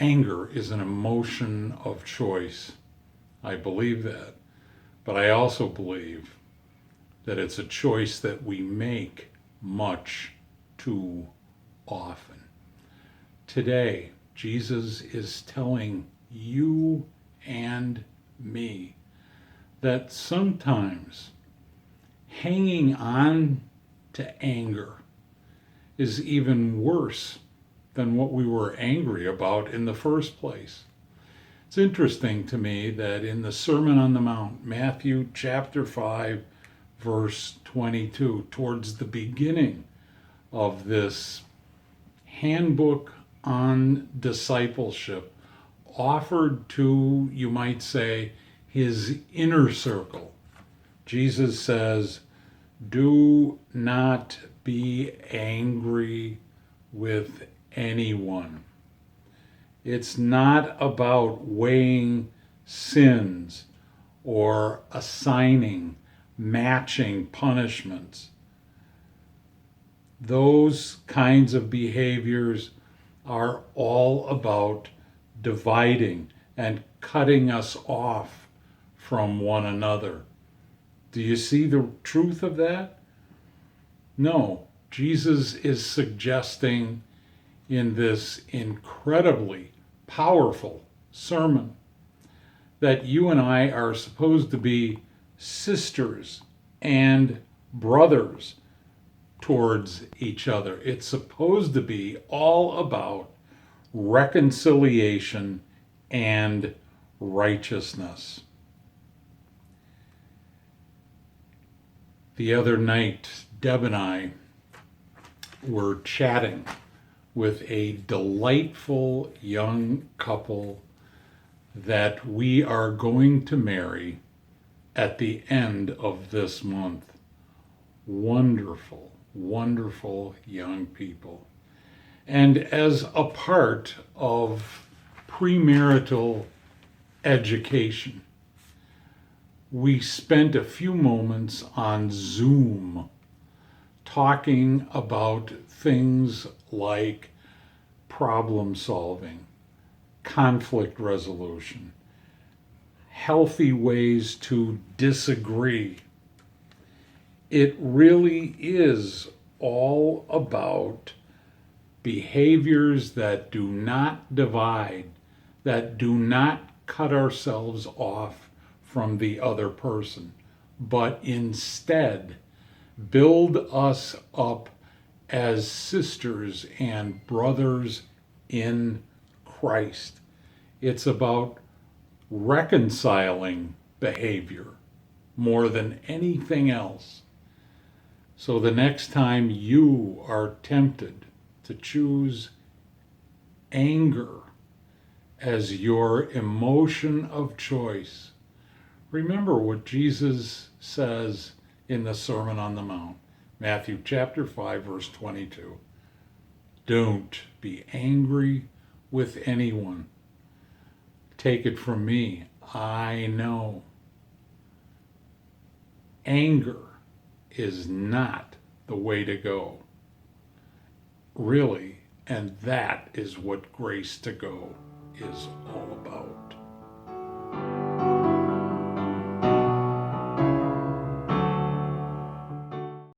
Anger is an emotion of choice. I believe that. But I also believe that it's a choice that we make much too often. Today, Jesus is telling you and me that sometimes hanging on to anger is even worse than what we were angry about in the first place. It's interesting to me that in the Sermon on the Mount, Matthew chapter 5, verse 22, towards the beginning of this handbook on discipleship, offered to, you might say, his inner circle, Jesus says, "Do not be angry with anyone." It's not about weighing sins or assigning matching punishments. Those kinds of behaviors are all about dividing and cutting us off from one another. Do you see the truth of that? No. Jesus is suggesting in this incredibly powerful sermon that you and I are supposed to be sisters and brothers towards each other. It's supposed to be all about reconciliation and righteousness. The other night, Deb and I were chatting with a delightful young couple that we are going to marry at the end of this month. Wonderful, wonderful young people. And as a part of premarital education, we spent a few moments on Zoom talking about things like problem solving, conflict resolution, healthy ways to disagree. It really is all about behaviors that do not divide, that do not cut ourselves off from the other person, but instead build us up as sisters and brothers in Christ. It's about reconciling behavior more than anything else. So the next time you are tempted to choose anger as your emotion of choice, remember what Jesus says in the Sermon on the Mount, Matthew chapter 5, verse 22. Don't be angry with anyone. Take it from me, I know. Anger is not the way to go. Really, and that is what grace to go is all about.